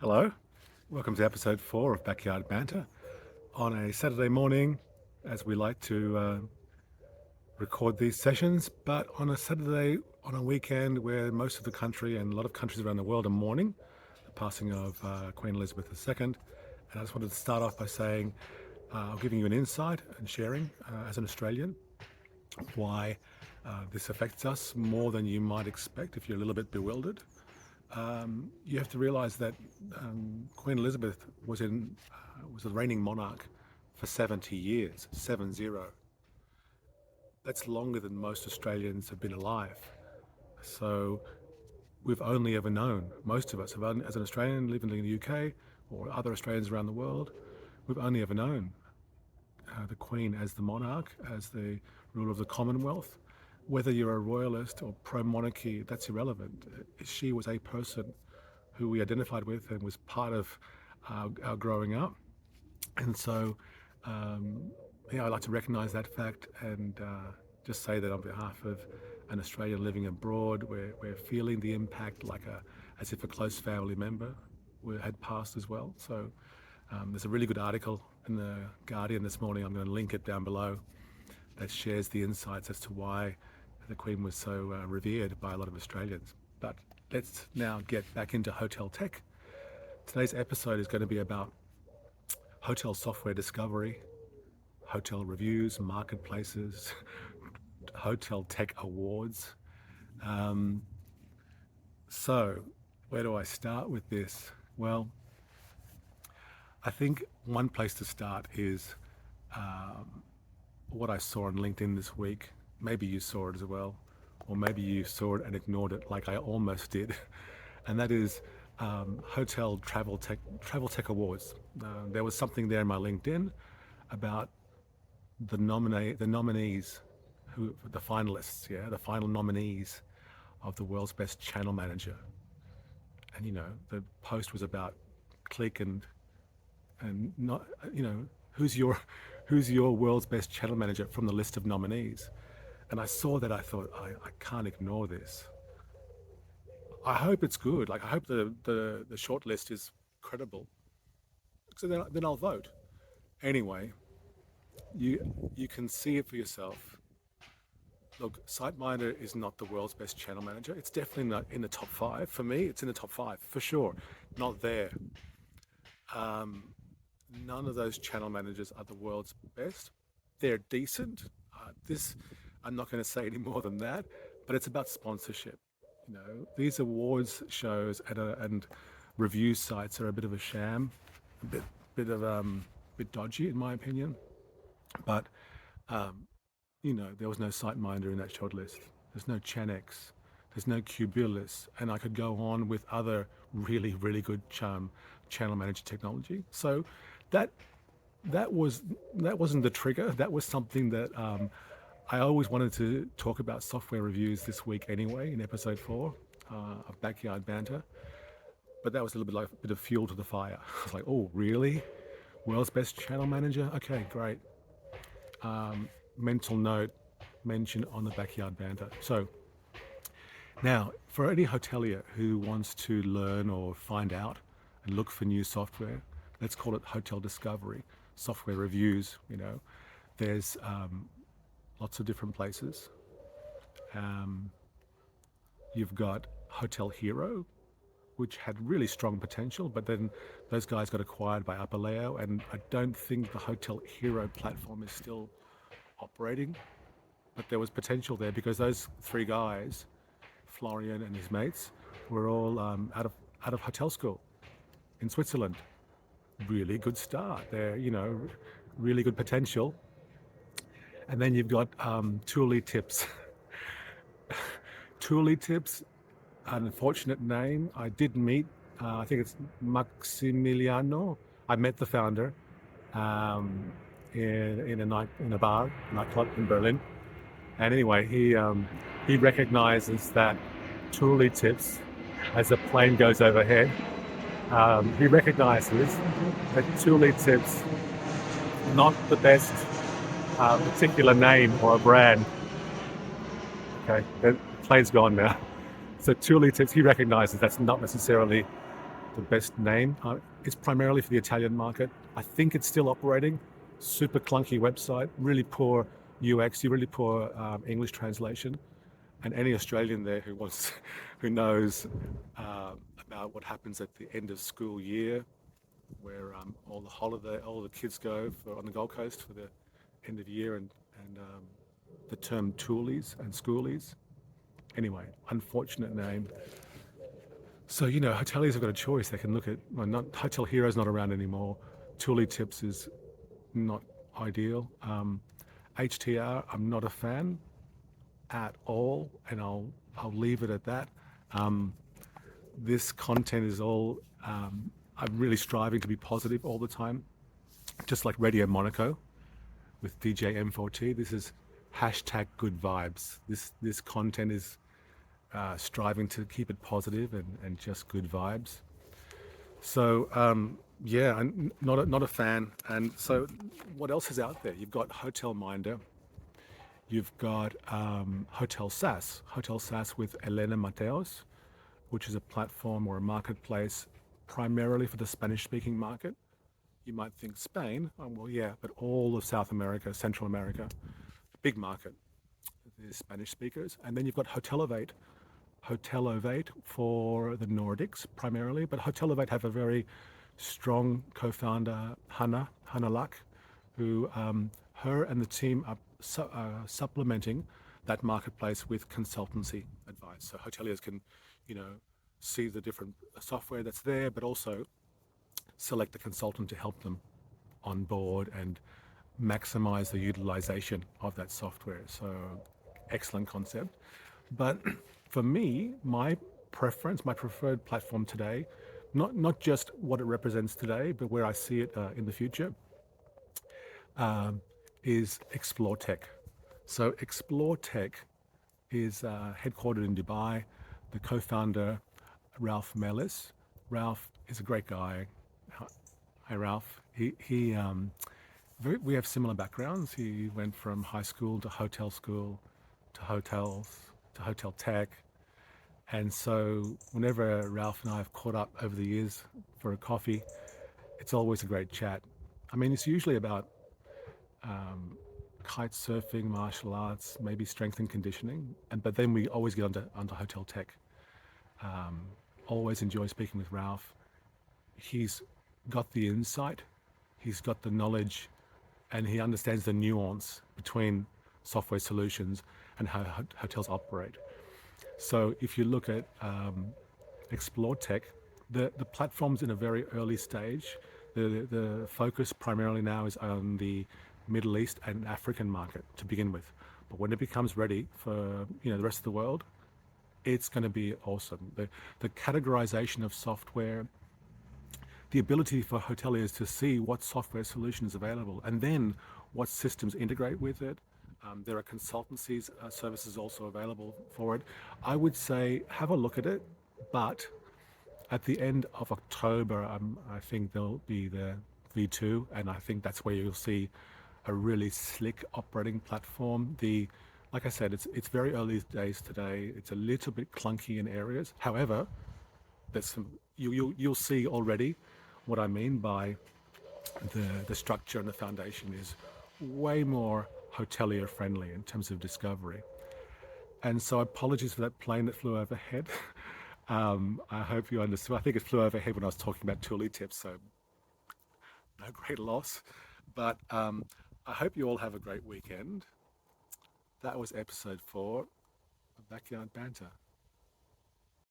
Hello, welcome to episode 4 of Backyard Banter on a Saturday morning, as we like to record these sessions, but on a Saturday on a weekend where most of the country and a lot of countries around the world are mourning the passing of Queen Elizabeth II. And I just wanted to start off by saying, giving you an insight and sharing as an Australian why this affects us more than you might expect if you're a little bit bewildered. You have to realise that Queen Elizabeth was the reigning monarch for 70 years, 70. That's longer than most Australians have been alive. So we've only ever known, most of us, as an Australian living in the UK or other Australians around the world, we've only ever known the Queen as the monarch, as the ruler of the Commonwealth. Whether you're a royalist or pro-monarchy, that's irrelevant. She was a person who we identified with and was part of our growing up. And so, I'd like to recognise that fact and just say that on behalf of an Australian living abroad, we're feeling the impact as if a close family member had passed as well. So there's a really good article in the Guardian this morning. I'm going to link it down below, that shares the insights as to why the Queen was so revered by a lot of Australians. But let's now get back into hotel tech. Today's episode is going to be about hotel software discovery, hotel reviews, marketplaces, hotel tech awards. So where do I start with this? Well, I think one place to start is what I saw on LinkedIn this week. Maybe you saw it as well, or maybe you saw it and ignored it like I almost did. And that is Hotel Travel Tech Awards. There was something there in my LinkedIn about the nominees, the finalists, the final nominees of the world's best channel manager. And the post was about click and not, who's your world's best channel manager from the list of nominees. And I saw that, I thought, I can't ignore this. I hope it's good. I hope the short list is credible. So then I'll vote. Anyway, you can see it for yourself. Look, SiteMinder is not the world's best channel manager. It's definitely not in the top 5. For me, it's in the top 5, for sure. Not there. None of those channel managers are the world's best. They're decent. I'm not going to say any more than that, but it's about sponsorship. These awards shows and review sites are a bit of a sham, a bit dodgy in my opinion. But there was no SiteMinder in that shortlist. There's no Chanex. There's no Cubulis, and I could go on with other really, really good channel manager technology. So that wasn't the trigger. That was something that I always wanted to talk about software reviews this week anyway, in episode 4 of Backyard Banter. But that was a little bit like a bit of fuel to the fire. I was like, oh, really? World's best channel manager? Okay, great. Mental note, mention on the Backyard Banter. So now, for any hotelier who wants to learn or find out and look for new software, let's call it hotel discovery, software reviews, there's lots of different places. You've got Hotel Hero, which had really strong potential, but then those guys got acquired by Apaleo, and I don't think the Hotel Hero platform is still operating, but there was potential there because those 3 guys, Florian and his mates, were all out of hotel school in Switzerland. Really good start there, really good potential. And then you've got Thule Tips. Thule Tips, an unfortunate name. I did meet, I think it's Maximiliano. I met the founder in a nightclub in Berlin. And anyway, he recognizes that Thule Tips, as the plane goes overhead, he recognizes that Thule Tips not the best particular name or a brand. Okay, the plane's gone now. So Thule Tips, he recognizes that's not necessarily the best name. It's primarily for the Italian market. I think it's still operating. Super clunky website, really poor UX, really poor English translation. And any Australian there who knows about what happens at the end of school year, where all the kids go on the Gold Coast for the end of year, and the term toolies and schoolies. Anyway, unfortunate name. So, hoteliers have got a choice. They can look at, well, not Hotel Hero's not around anymore. Toolie Tips is not ideal. HTR, I'm not a fan at all, and I'll leave it at that. This content is all, I'm really striving to be positive all the time, just like Radio Monaco with DJ M4T. This is hashtag good vibes. This content is striving to keep it positive and just good vibes. So yeah, I'm not a fan. And so what else is out there? You've got Hotel Minder. You've got Hotel SAS with Elena Mateos, which is a platform or a marketplace primarily for the Spanish-speaking market. You might think Spain, well, yeah, but all of South America, Central America, big market, the Spanish speakers. And then you've got Hotelovate for the Nordics primarily, but Hotelovate have a very strong co-founder, Hannah Luck, who her and the team are supplementing that marketplace with consultancy advice. So hoteliers can, see the different software that's there, but also select a consultant to help them on board and maximize the utilization of that software. So excellent concept. But for me, my preferred platform today, not just what it represents today, but where I see it in the future, is Explore Tech. So Explore Tech is headquartered in Dubai. The co-founder, Ralph Mellis. Ralph is a great guy. Hi, Ralph. We have similar backgrounds. He went from high school to hotel school, to hotels, to hotel tech. And so whenever Ralph and I have caught up over the years for a coffee, it's always a great chat. I mean, it's usually about kite surfing, martial arts, maybe strength and conditioning. But then we always get onto hotel tech. Always enjoy speaking with Ralph. He's got the insight, he's got the knowledge, and he understands the nuance between software solutions and how hotels operate. So if you look at Explore Tech, the platform's in a very early stage. The focus primarily now is on the Middle East and African market to begin with. But when it becomes ready for the rest of the world, it's going to be awesome. The categorization of software, the ability for hoteliers to see what software solution is available and then what systems integrate with it. There are consultancies services also available for it. I would say have a look at it, but at the end of October, I think there'll be the V2, and I think that's where you'll see a really slick operating platform. Like I said, it's very early days today. It's a little bit clunky in areas. However, there's you'll see already what I mean by the structure and the foundation is way more hotelier friendly in terms of discovery. And so apologies for that plane that flew overhead. I hope you understood. I think it flew overhead when I was talking about Toolie Tips, so no great loss. But I hope you all have a great weekend. That was episode 4 of Backyard Banter.